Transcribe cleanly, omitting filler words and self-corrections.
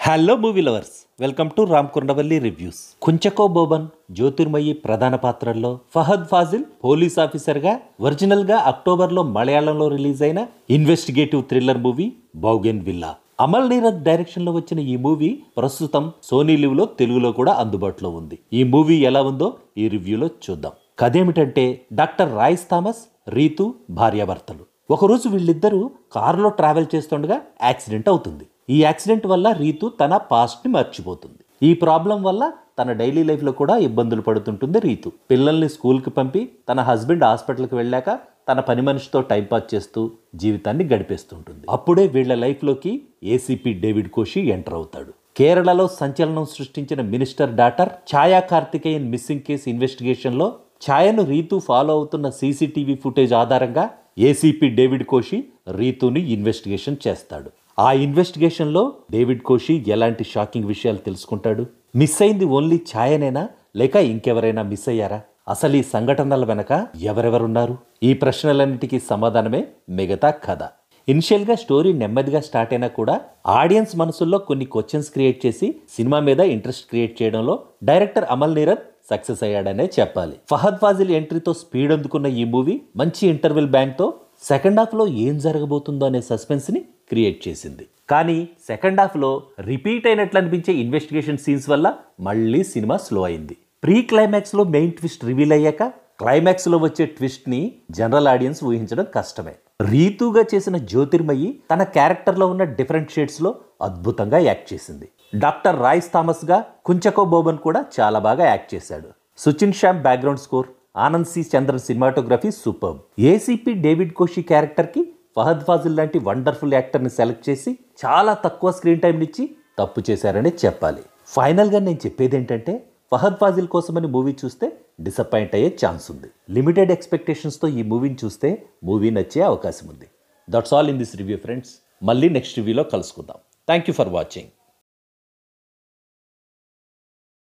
Hello movie lovers, welcome to Ram Kondavalli reviews. Kunchacko Boban, Jyothirmayi ప్రధాన పాత్రల్లో, Fahadh Faasil police ఆఫీసర్గా ఒరిజినల్గా అక్టోబర్లో మలయాళంలో రిలీజ్ అయిన investigative thriller movie Bougainvillea. Amal Neerad డైరెక్షన్లో వచ్చిన ఈ మూవీ ప్రస్తుతం సోనీ లివ్లో తెలుగులో కూడా అందుబాటులో ఉంది. ఈ మూవీ ఎలా ఉందో ఈ రివ్యూలో చూద్దాం. కథేమిటంటే, డాక్టర్ రాయిస్ థామస్, రీతు భార్యాభర్తలు. ఒకరోజు వీళ్ళిద్దరూ కారులో ట్రావెల్ చేస్తుండగా యాక్సిడెంట్ అవుతుంది. ఈ యాక్సిడెంట్ వల్ల రీతు తన పాస్ట్ని మర్చిపోతుంది. ఈ ప్రాబ్లం వల్ల తన డైలీ లైఫ్లో కూడా ఇబ్బందులు పడుతుంటుంది రీతు. పిల్లల్ని స్కూల్కి పంపి తన హస్బెండ్ హాస్పిటల్కి వెళ్ళాక తన పని మనిషితో టైంపాస్ చేస్తూ జీవితాన్ని గడిపేస్తుంటుంది. అప్పుడే వీళ్ల లైఫ్లోకి ఏసీపీ డేవిడ్ కోషి ఎంటర్ అవుతాడు. కేరళలో సంచలనం సృష్టించిన మినిస్టర్ డాటర్ ఛాయా కార్తికేయన్ మిస్సింగ్ కేసు ఇన్వెస్టిగేషన్లో ఛాయను రీతు ఫాలో అవుతున్న సీసీటీవీ ఫుటేజ్ ఆధారంగా ఏసీపీ డేవిడ్ కోషి రీతుని ఇన్వెస్టిగేషన్ చేస్తాడు. ఆ ఇన్వెస్టిగేషన్లో డేవిడ్ కోషి ఎలాంటి షాకింగ్ విషయాలు తెలుసుకుంటాడు? మిస్ అయింది ఓన్లీ ఛాయనేనా, లేక ఇంకెవరైనా మిస్ అయ్యారా? అసలు ఈ సంఘటనల వెనక ఎవరెవరున్నారు? ఈ ప్రశ్నలన్నిటికీ సమాధానమే మిగతా కథ. ఇనిషియల్గా స్టోరీ నెమ్మదిగా స్టార్ట్ అయినా కూడా ఆడియన్స్ మనసుల్లో కొన్ని క్వశ్చన్స్ క్రియేట్ చేసి సినిమా మీద ఇంట్రెస్ట్ క్రియేట్ చేయడంలో డైరెక్టర్ అమల్ నీరద్ సక్సెస్ అయ్యాడనే చెప్పాలి. ఫహద్ ఫాజిల్ ఎంట్రీతో స్పీడ్ అందుకున్న ఈ మూవీ మంచి ఇంటర్వెల్ బ్యాంక్తో సెకండ్ హాఫ్లో ఏం జరగబోతుందో అనే సస్పెన్స్ని క్రియేట్ చేసింది. కానీ సెకండ్ హాఫ్లో రిపీట్ అయినట్లు అనిపించే ఇన్వెస్టిగేషన్ సీన్స్ వల్ల మళ్ళీ సినిమా స్లో అయింది. ప్రీ క్లైమాక్స్లో మెయిన్ ట్విస్ట్ రివీల్ అయ్యాక క్లైమాక్స్లో వచ్చే ట్విస్ట్ని జనరల్ ఆడియన్స్ ఊహించడం కష్టమే. రీతుగా చేసిన జ్యోతిర్మయి తన క్యారెక్టర్లో ఉన్న డిఫరెంట్ షేడ్స్లో అద్భుతంగా యాక్ట్ చేసింది. డాక్టర్ రాయిస్ థామస్గా కుంచకో బోబన్ కూడా చాలా బాగా యాక్ట్ చేశాడు. Sushin Shyam background score, Anand C Chandran cinematography superb. ACP David Koshy క్యారెక్టర్కి ఫహద్ ఫాజిల్ లాంటి వండర్ఫుల్ యాక్టర్ని సెలెక్ట్ చేసి చాలా తక్కువ స్క్రీన్ టైంనిచ్చి తప్పు చేశారనే చెప్పాలి. ఫైనల్గా నేను చెప్పేది ఏంటంటే, ఫహద్ ఫాజిల్ కోసమని మూవీ చూస్తే డిసప్పాయింట్ అయ్యే ఛాన్స్ ఉంది. లిమిటెడ్ ఎక్స్పెక్టేషన్స్తో ఈ మూవీని చూస్తే మూవీ నచ్చే అవకాశం ఉంది. That's all in this review friends. మళ్ళీ నెక్స్ట్ రివ్యూలో కలుసుకుందాం. Thank you for watching.